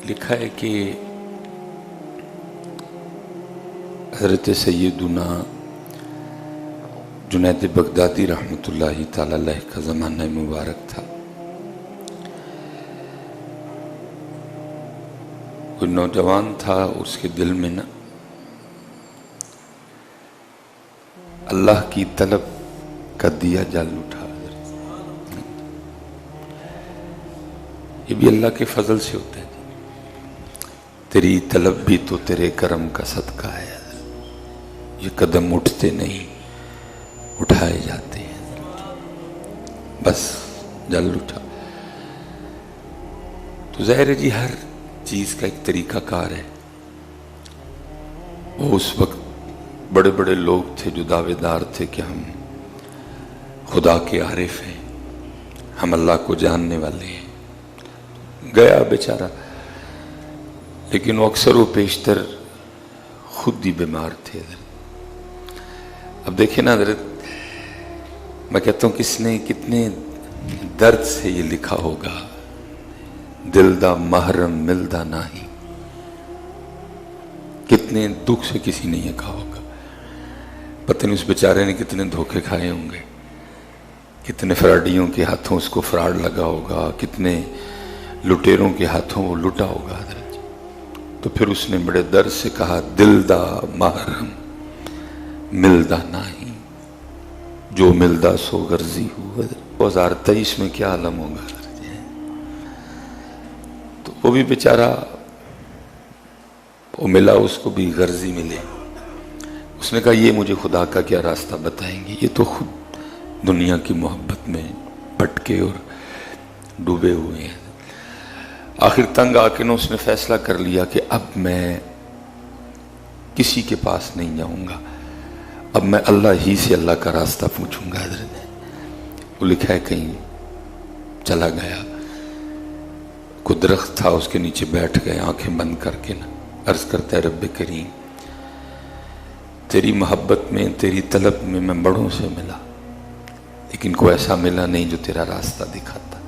लिखा है कि हज़रत सैयदुना जुनैद बगदादी रहमतुल्लाहि ताला अलैह का ज़माना मुबारक था। कोई नौजवान था, उसके दिल में ना अल्लाह की तलब का दिया जल उठा। ये भी अल्लाह के फजल से होता है। तेरी तलब भी तो तेरे करम का सदका है। ये कदम उठते नहीं, उठाए जाते हैं। बस जल उठा तो ज़ाहिर है जी, हर चीज का एक तरीका कार है। वो उस वक्त बड़े बड़े लोग थे जो दावेदार थे कि हम खुदा के आरिफ हैं, हम अल्लाह को जानने वाले हैं। गया बेचारा, लेकिन वो अक्सर व पेशतर खुद ही बीमार थे। अब देखिए ना हज़रत, मैं कहता हूँ किसने कितने दर्द से ये लिखा होगा, दिल दा महरम मिलदा नहीं। कितने दुख से किसी ने ये कहा होगा। पता नहीं उस बेचारे ने कितने धोखे खाए होंगे, कितने फ्राडियों के हाथों उसको फ्राड लगा होगा, कितने लुटेरों के हाथों वो लुटा होगा। तो फिर उसने बड़े दर्द से कहा, दिल दा महरम मिलदा नहीं, जो मिलदा सो गर्जी हुआ। 2023 में क्या आलम होगा। तो वो भी बेचारा, वो मिला, उसको भी गर्जी मिले। उसने कहा, ये मुझे खुदा का क्या रास्ता बताएंगे, ये तो खुद दुनिया की मोहब्बत में भटके और डूबे हुए हैं। आखिर तंग आके ना उसने फैसला कर लिया कि अब मैं किसी के पास नहीं जाऊंगा, अब मैं अल्लाह ही से अल्लाह का रास्ता पूछूंगा। वो लिखा है कहीं चला गया, कोई दरख्त था, उसके नीचे बैठ गए आंखें बंद करके ना, अर्ज करता है, रब्बे करीम तेरी मोहब्बत में, तेरी तलब में मैं बड़ों से मिला, लेकिन कोई ऐसा मिला नहीं जो तेरा रास्ता दिखाता।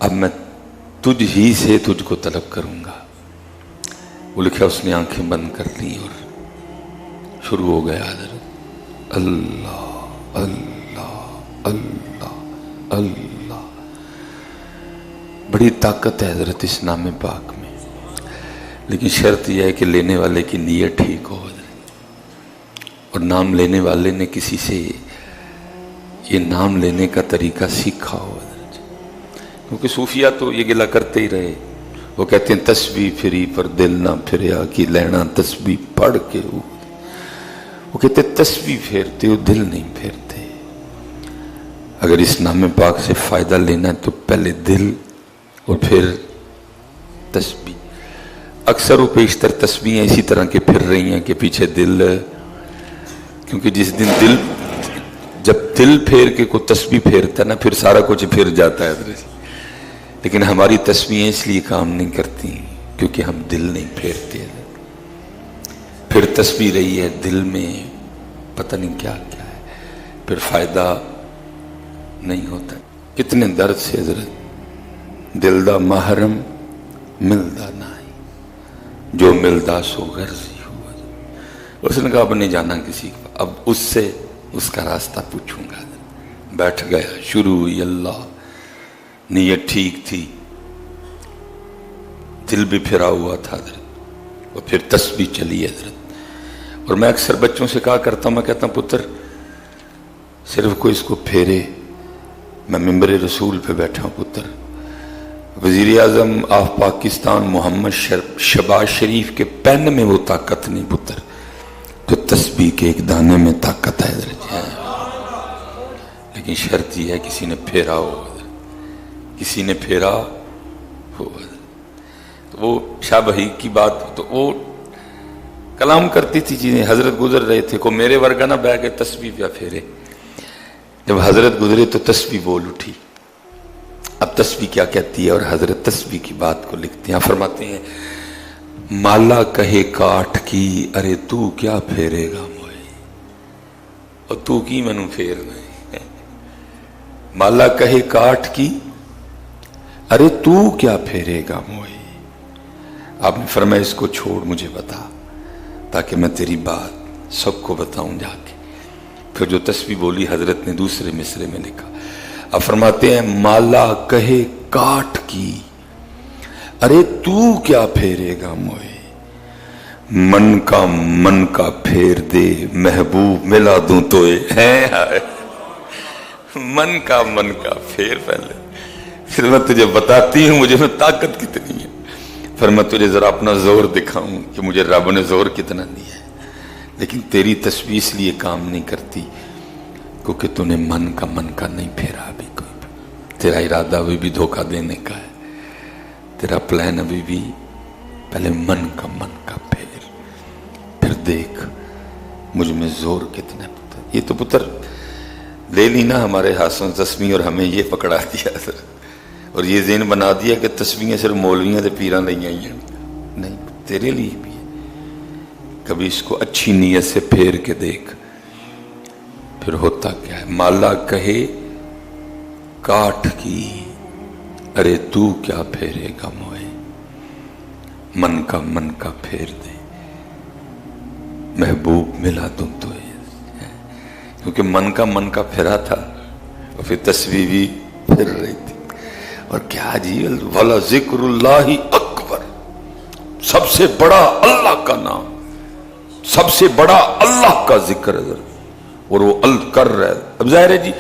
अब मैं तुझ ही से तुझको तलब करूंगा। वो लिखा, उसने आंखें बंद कर ली और शुरू हो गया अल्लाह अल्लाह अल्लाह अल्लाह। बड़ी ताकत है हजरत इस नाम पाक में, लेकिन शर्त यह है कि लेने वाले की नीयत ठीक हो और नाम लेने वाले ने किसी से ये नाम लेने का तरीका सीखा हो। क्योंकि सूफिया तो ये गिला करते ही रहे। वो कहते हैं तस्बीह फिरी पर दिल ना फिरया कि लेना तस्बीह पढ़ के। वो कहते तस्बीह फेरते हो, दिल नहीं फेरते। अगर इस नाम पाक से फायदा लेना है तो पहले दिल और फिर तस्बीह। अक्सर वो पेशतर तस्बीहें इसी तरह के फिर रही हैं कि पीछे दिल, क्योंकि जिस दिन दिल, जब दिल फेर के कोई तस्बीह फेरता ना, फिर सारा कुछ फिर जाता है। लेकिन हमारी तस्बीहें इसलिए काम नहीं करती क्योंकि हम दिल नहीं फेरते। फिर तस्बीह रही है दिल में, पता नहीं क्या क्या है, फिर फायदा नहीं होता। कितने दर्द से हजरत, दिल दा महरम मिलदा नहीं, जो मिलदा सो गर्जी हुआ। उसने कहा अब नहीं जाना किसी को, अब उससे उसका रास्ता पूछूंगा। बैठ गया, शुरू हुई अल्लाह। नीयत ठीक थी, दिल भी फिरा हुआ था हजरत, और फिर तस्बीह चली हजरत। और मैं अक्सर बच्चों से कहा करता हूं, मैं कहता हूं पुत्र सिर्फ कोई इसको फेरे। मैं मिंबर रसूल पे बैठा हूं पुत्र, वजीर आजम ऑफ पाकिस्तान मोहम्मद शहबाज शरीफ के पेन में वो ताकत नहीं पुत्र, तो तस्बीह के एक दाने में ताकत है हजरत। लेकिन शर्त यह है किसी ने फेरा हो, किसी ने फेरा हो। तो वो शाह भाई की बात, तो वो कलाम करती थी चीजें। हजरत गुजर रहे थे, को मेरे वर्गा ना बह के तस्बीह या फेरे। जब हजरत गुजरे तो तस्बीह बोल उठी। अब तस्बीह क्या कहती है, और हजरत तस्बीह की बात को लिखते हैं, फरमाते हैं, माला कहे काठ की अरे तू क्या फेरेगा मोए, और तू की मैनू फेर गए। माला कहे काठ की अरे तू क्या फेरेगा मोए, आपने फरमाया इसको छोड़, मुझे बता, ताकि मैं तेरी बात सबको बताऊं जाके। फिर जो तस्बीह बोली हजरत ने दूसरे मिसरे में लिखा। अब फरमाते हैं माला कहे काट की, अरे तू क्या फेरेगा मोए, मन का फेर दे महबूब मिला दूं तोए। है मन का फेर पहले, फिर मैं तुझे बताती हूं मुझे में ताकत कितनी है, फिर मैं तुझे जरा अपना जोर दिखाऊं कि मुझे रब ने जोर कितना दिया है। लेकिन तेरी तस्वीर इसलिए काम नहीं करती क्योंकि तूने मन का नहीं फेरा अभी कोई। तेरा इरादा अभी भी धोखा देने का है, तेरा प्लान अभी भी पहले मन का फेर, फिर देख मुझ में जोर कितना है पुत्र। ये तो पुत्र ले ली ना हमारे हाथों तस्वीर और हमें ये पकड़ा दिया सर, और ये ज़हन बना दिया कि तस्वीरें सिर्फ मौलवियां से पीरां लई आई हैं। नहीं, तेरे लिए भी है। कभी इसको अच्छी नीयत से फेर के देख, फिर होता क्या है। माला कहे काट की, अरे तू क्या फेरेगा मोए, मन का फेर दे महबूब मिला दूं तो। क्योंकि मन का फेरा था और फिर तस्वीर भी फिर रही थी। और क्या जी, वला जिक्रुल्लाही अकबर, सबसे बड़ा अल्लाह का नाम, सबसे बड़ा अल्लाह का जिक्र है और वो अल कर रहा है। अब जाहिर है जी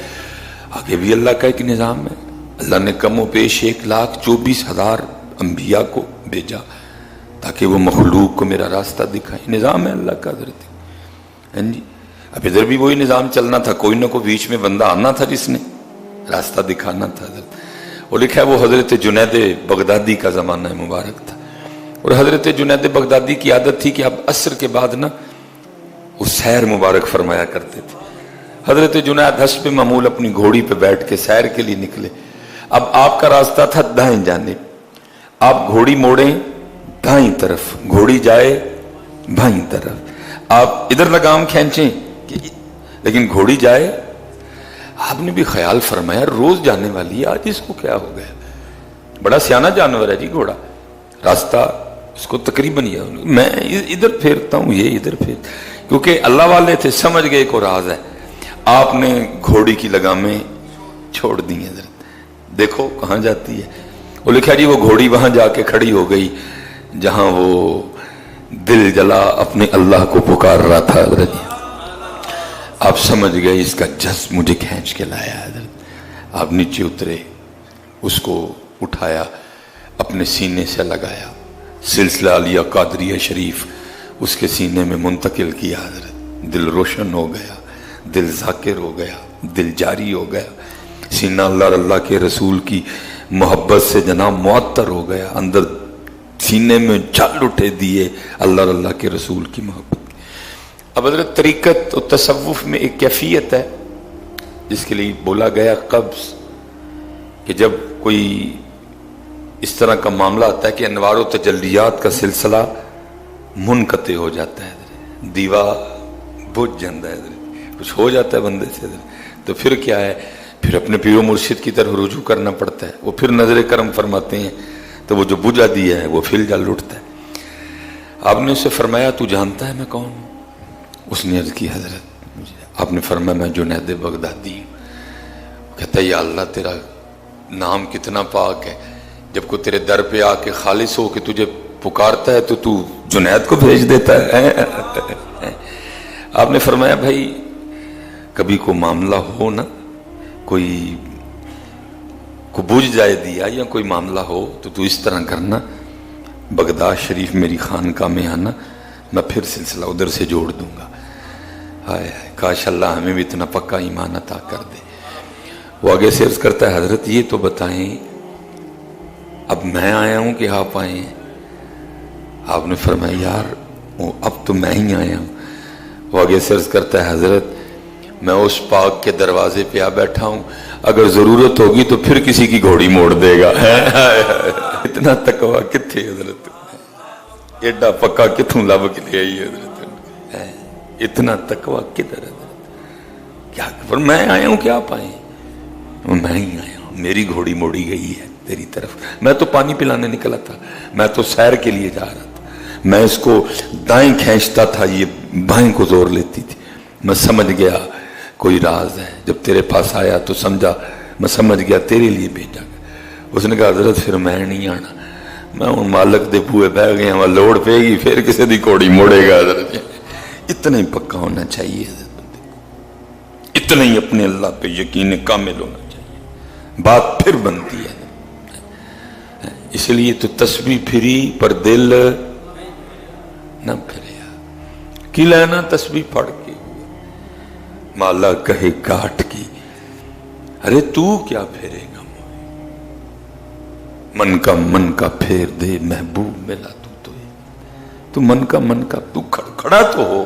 आगे भी अल्लाह का एक निजाम है। अल्लाह ने कमो पेश 1,24,000 अंबिया को भेजा ताकि वो मखलूक को मेरा रास्ता दिखाए। निजाम है अल्लाह का हजरत। हैं जी, अब इधर भी वही निजाम चलना था, कोई ना कोई बीच में बंदा आना था जिसने रास्ता दिखाना था। वो लिखा है वो हजरत जुनैद बगदादी का जमाना मुबारक था। और हजरत जुनैद बगदादी की आदत थी कि अब असर के बाद ना वो सैर मुबारक फरमाया करते थे। हजरत जुनैद हस्ब मामूल अपनी घोड़ी पे बैठ के सैर के लिए निकले। अब आपका रास्ता था दाएं जानिब, आप घोड़ी मोड़े दाईं तरफ, घोड़ी जाए बाईं तरफ, आप इधर लगाम खींचें लेकिन घोड़ी जाए। आपने भी ख्याल फरमाया रोज जाने वाली है, आज इसको क्या हो गया, बड़ा सियाना जानवर है जी घोड़ा, रास्ता उसको तकरीबन ही मैं इधर फेरता हूं ये इधर फेर, क्योंकि अल्लाह वाले थे, समझ गए को राज है। आपने घोड़ी की लगामें छोड़ दी हैं, देखो कहां जाती है। वो लिखा जी वो घोड़ी वहां जाके खड़ी हो गई जहां वो दिल जला अपने अल्लाह को पुकार रहा था। आप समझ गए इसका जज्ब मुझे खींच के लाया है। आप नीचे उतरे, उसको उठाया, अपने सीने से लगाया, सिलसिला लिया कादरिया शरीफ उसके सीने में मुंतकिल किया। दिल रोशन हो गया, दिल जाकिर हो गया, दिल जारी हो गया। सीना अल्लाह के रसूल की मोहब्बत से जनाब मुअत्तर हो गया। अंदर सीने में जल उठे दिए अल्लाह के रसूल की मोहब्बत। अब हज़रत तरीक़त और तसव्वुफ़ में एक कैफियत है जिसके लिए बोला गया कब्ज़, कि जब कोई इस तरह का मामला आता है कि अनवार व तजल्लियात का सिलसिला मुनक़ते हो जाता है, दीवा बुझ जाता है, कुछ हो जाता है बंदे से, तो फिर क्या है, फिर अपने पीरो मुर्शिद की तरफ रुजू करना पड़ता है। वो फिर नजर करम फरमाते हैं तो वो जो बुझा दिया है वो फिर जल उठता है। आपने उससे फरमाया तू जानता है मैं कौन हूँ? उसने अर्ज़ की हजरत मुझे। आपने फरमाया मैं जुनैद बगदादी हूँ। कहता है या अल्लाह तेरा नाम कितना पाक है, जब कोई तेरे दर पे आके खालिस हो के तुझे पुकारता है तो तू जुनैद को भेज देता है। आपने फरमाया भाई कभी को मामला हो ना, कोई को बुझ जाए दिया या कोई मामला हो तो तू इस तरह करना, बगदाद शरीफ मेरी खानका में आना, मैं फिर सिलसिला उधर से जोड़ दूंगा। हाय हाय काश अल्लाह हमें भी इतना पक्का ईमान अता कर दे। वो आगे से अर्ज करता है हजरत ये तो बताएं अब मैं आया हूं कि आप आए हैं? आपने फरमाया यार अब तो मैं ही आया हूं। वो आगे से अर्ज करता है हजरत मैं उस पाक के दरवाजे पे आ बैठा हूं, अगर जरूरत होगी तो फिर किसी की घोड़ी मोड़ देगा। इतना तकवा किथे हजरत, एडा पक्का किथों लब के ले आई हजरत, इतना तकवा किधर हजरत? क्या खबर, मैं आया हूं कि आप आए? मैं ही आया हूं। मेरी घोड़ी मोड़ी गई है तेरी तरफ। मैं तो पानी पिलाने निकला था, मैं तो सैर के लिए जा रहा था, मैं इसको दाएं खींचता था, ये बाएं को जोर लेती थी। मैं समझ गया कोई राज है, जब तेरे पास आया तो समझा, मैं समझ गया तेरे लिए भेजा गया। उसने कहा हजरत फिर मैं नहीं आना, मैं हूँ मालक दे बूहे बह गए, वहां लोड़ पेगी फिर किसी दी घोड़ी मोड़ेगा। हजरत इतना ही पक्का होना चाहिए, इतना ही अपने अल्लाह पे यकीन कामिल होना चाहिए, बात फिर बनती है। इसलिए तो तस्बीह फिरी पर दिल न फिरिया, की लेना तस्बीह पढ़ के माला कहे काट की, अरे तू क्या फेरेगा मन का फेर दे महबूब मिला तू मन का तू खड़ा तो हो,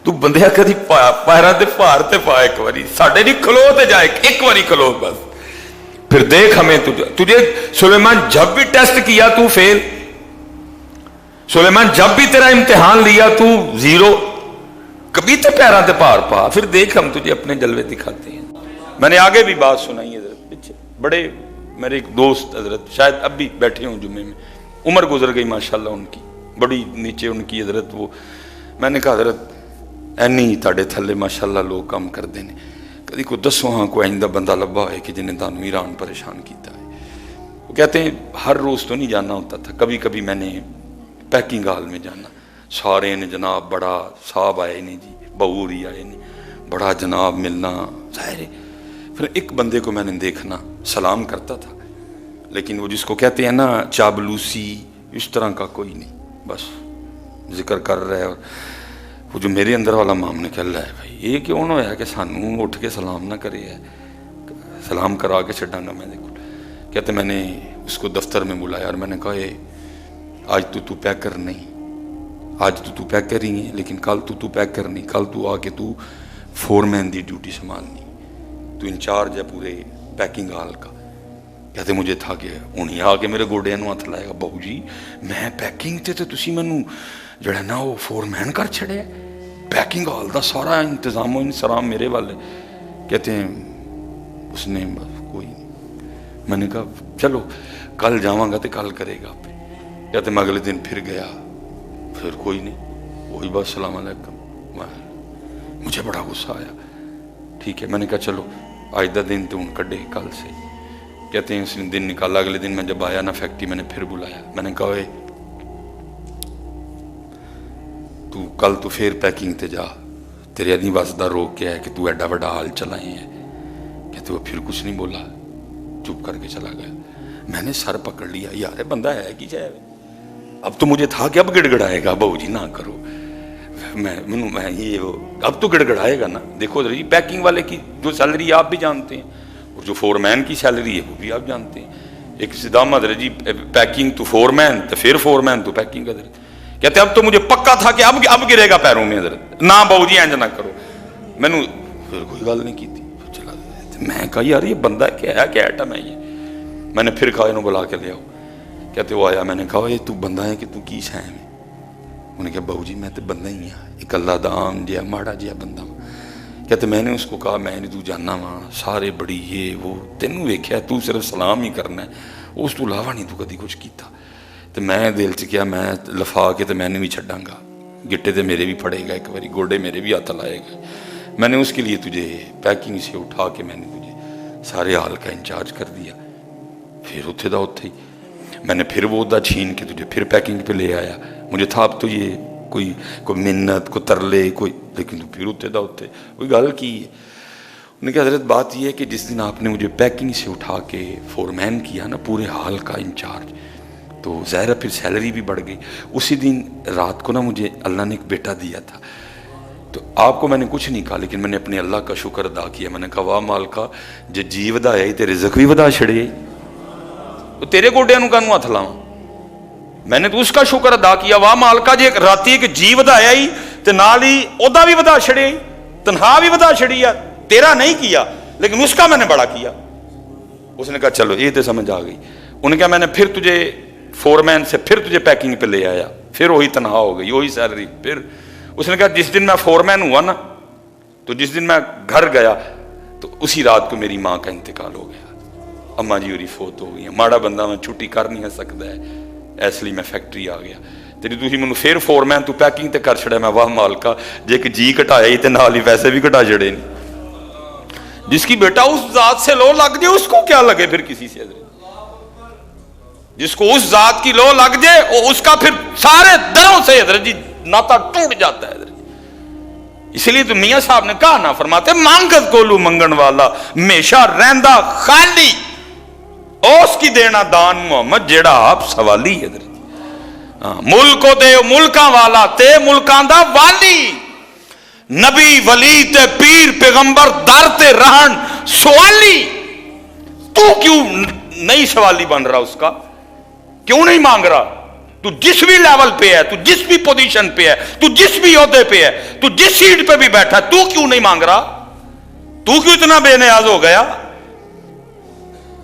तू बंदिया कदी पैरों ते भार ते पा, एक बारी साडे नहीं खलो ते जा, एक बारी खलो बस, फिर देख हमें तुझे सुलेमान जब भी टेस्ट किया तू फेल, सुलेमान जब भी तेरा इम्तिहान लिया तू जीरो, कभी तो पैरों ते भार पा, फिर देख हम तुझे अपने जलवे दिखाते हैं। मैंने आगे भी बात सुनाई है हजरत, पीछे बड़े मेरे एक दोस्त हजरत शायद अब भी बैठे हों जुम्मे में, उम्र गुजर गई माशाल्लाह उनकी, बड़ी नीचे उनकी हजरत, वो मैंने कहा हजरत एनी ताड़े थले माशाल्लाह लोग काम करते हैं, कभी को दसो हाँ कोई आइंदा बंदा लब्भा है कि जिन्हें तुहानू ईरान परेशान किया है। वो कहते हैं हर रोज़ तो नहीं जाना होता था, कभी कभी मैंने पैकिंग हॉल में जाना, सारे ने जनाब बड़ा साहब आए नहीं जी, बहूर ही आए नहीं, बड़ा जनाब मिलना ज़ाहिर। फिर एक बंदे को मैंने देखना, सलाम करता था, लेकिन वो जिसको कहते हैं ना चाबलूसी, इस तरह का कोई नहीं, बस जिक्र कर रहा है। और वो जो मेरे अंदर वाला मामले कह रहा है भाई ये क्यों ना होया कि सानू उठ के सलाम ना करे है, सलाम करा के छड़ांगा मैं देखो। कहते मैंने उसको दफ्तर में बुलाया और मैंने कहा आज तो तू पैकर नहीं, आज तो तू पैकर ही है, लेकिन कल तू पैकर नहीं, कल तू आके तू फोरमैन की ड्यूटी संभालनी, तू इंचार्ज है पूरे पैकिंग हॉल का। कहते मुझे था कि उन्हीं आके मेरे गोडिया नूं हथ लाएगा, बहू जी मैं पैकिंग ते तुसी मैनू जड़ा ना वो फोरमैन कर छड़िया, पैकिंग हॉल का सारा इंतजाम इंतजाम मेरे वाले। कहते हैं उसने कोई नहीं, मैंने कहा चलो कल जावांगा तो कल करेगा आपे। कहते मैं अगले दिन फिर गया, फिर कोई नहीं, वही बस सलाम अलैकुम। मुझे बड़ा गुस्सा आया, ठीक है मैंने कहा चलो आज का दिन तो हूँ कड्डे कल से। कहते हैं उस दिन निकाला, अगले दिन मैं जब आया ना फैक्ट्री मैंने फिर बुलाया, मैंने कहा तू कल तू फिर पैकिंग ते जा, तेरे अदी वसदा रोक के है कि तू एडा बड़ा हाल चलाए है। कहते वो फिर कुछ नहीं बोला, चुप करके चला गया। मैंने सर पकड़ लिया, यार बंदा है कि चाहे, अब तो मुझे था कि अब गिड़गड़ाएगा, बहू जी ना करो, मैं ये अब तो गिड़गड़ाएगा ना। देखो जी पैकिंग वाले की जो सैलरी आप भी जानते हैं और जो फोरमैन की सैलरी है वो भी आप जानते हैं। एक सिद्धाम हजरत जी पैकिंग तो फोरमैन, तो फिर फोरमैन तो पैकिंग हजरत। कहते अब तो मुझे पक्का था कि अब गिरेगा पैरों में हजरत, ना बहू जी इंज ना करो। मैनू फिर कोई गल नहीं की, चला गया। मैं कहा यार ये बंदा क्या है, क्या आइटम है ये। मैंने फिर कहा इन्हों बुला के ले आओ। कहते वो आया, मैंने कहा ये तू बंदा है कि तू की शै में। उन्हें कहा बहू जी मैं तो बंदा ही हाँ, एक अल्लाह दा आम जिहा माड़ा जिहा बंदा वा। कहते मैंने उसको कहा मैं नहीं तू जानना वा, सारे बड़ी ये वो, तेनू वेख्या तू सिर्फ सलाम ही करना है, उस तू इलावा नहीं तू कभी कुछ किया। तो मैं दिल च किया मैं लफा के तो मैंने भी छड्डांगा, गिट्टे तो मेरे भी फड़ेगा एक बारी, गोडे मेरे भी हाथ लाएगा। मैंने उसके लिए तुझे पैकिंग से उठा के मैंने तुझे सारे हाल का इंचार्ज कर दिया। फिर उत्थे दा उत्थे ही मैंने फिर वो उदा छीन के तुझे फिर पैकिंग पे ले आया। मुझे था अब तो ये कोई मिन्नत को तरले कोई, लेकिन तू फिर उत्थे दा उत्थे कोई गल की है। उन्होंने कहा हजरत बात यह है कि जिस दिन आपने मुझे पैकिंग से उठा के फोरमैन किया ना पूरे हाल का इंचार्ज, तो ज़ाहिर फिर सैलरी भी बढ़ गई। उसी दिन रात को ना मुझे अल्लाह ने एक बेटा दिया था, तो आपको मैंने कुछ नहीं कहा, लेकिन मैंने अपने अल्लाह का शुक्र अदा किया। मैंने कहा वाह मालका जे जी वधाया तो रिज़्क भी वधा छड़े, तो तेरे गोडिया नूं कानूं हथ लावां। मैंने तो उसका शुक्र अदा किया, वाह मालका जे राती एक जी वधाया ही तो नाल ही ओदा भी वधा छड़े, तनख्वाह भी वधा छड़ी है, तेरा नहीं किया लेकिन उसका मैंने बड़ा किया। उसने कहा चलो ये तो समझ आ गई। उन्होंने कहा मैंने फिर तुझे फोरमैन से फिर तुझे पैकिंग पे ले आया, फिर वही तनख्वाह हो गई, वही सैलरी। फिर उसने कहा जिस दिन मैं फोरमैन हुआ ना, तो जिस दिन मैं घर गया तो उसी रात को मेरी माँ का इंतकाल हो गया। अम्मा जी होरी फोत हो गई, माड़ा बंदा मैं छुट्टी कर नहीं सकता है, इसलिए मैं फैक्ट्री आ गया। तेरी तुसीं मैनूं फिर फोरमैन तू पैकिंग तो कर छड़िया। मैं वाह मालका, जे एक जी घटाया ही तो नाल ही पैसे भी घटा छड़े नहीं। जिसकी बेटा उस जात से लो लग जाए उसको क्या लगे फिर किसी से, जिसको उस जात की लो लग जाए उसका फिर सारे दरों से हजरत जी नाता टूट जाता है। इसलिए तो मियां साहब ने कहा ना, फरमाते मांगत कोलू मंगन वाला हमेशा रहंदा खाली, उसकी देना दान मोहम्मद जेड़ा आप सवाली है। मुल्को दे मुल्का वाला ते मुल्कां दा वाली, नबी वली ते पीर पैगंबर दर ते रहन सवाली। तू क्यों नहीं सवाली बन रहा, उसका क्यों नहीं मांग रहा? तू जिस भी लेवल पे है, तू जिस भी पोजीशन पे है, तू जिस भी ओहदे पे है, तू जिस सीट पे भी बैठा, तू क्यों नहीं मांग रहा? तू क्यों इतना बेनियाज हो गया?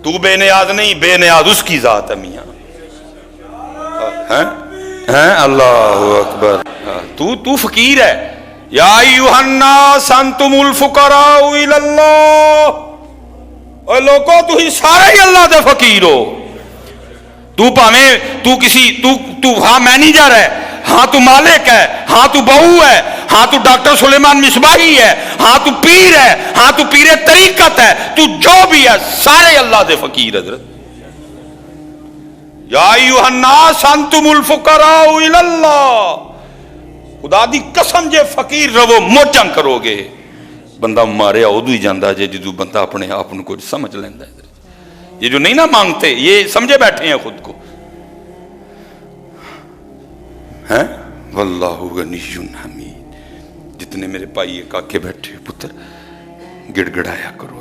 तू बेनियाज नहीं, बेनियाज उसकी जात है मियां। हैं अल्लाह अकबर। तू फकीर है। या अय्युहन्नास अंतुमुल फुकराउ इलल्लाह, ओ लोगों तू ही सारे ही अल्लाह दे फकीर हो। तू भावें तू हाँ मैनेजर है, हाँ तू मालिक है, हाँ तू बहू है, हाँ तू डॉक्टर सुलेमान मिसबाही है, हाँ तू पीर है, हाँ तू पीर तरीकत है, तू जो भी है सारे अल्लाह दे फकीर। हजरत या अय्युहन्नास अंतुमुल फुकराउ इलल्लाह, खुदा दी कसम जे फकीर रवो मोचा करोगे। बंदा मारिया उदू ही जाता जे जो बंदा अपने आप को कुछ समझ लेंदा है। ये जो नहीं ना मांगते ये समझे बैठे हैं खुद को, हैं वल्लाहु गनियुन हमीद। जितने मेरे भाई काके बैठे पुत्र गिड़गिड़ाया करो।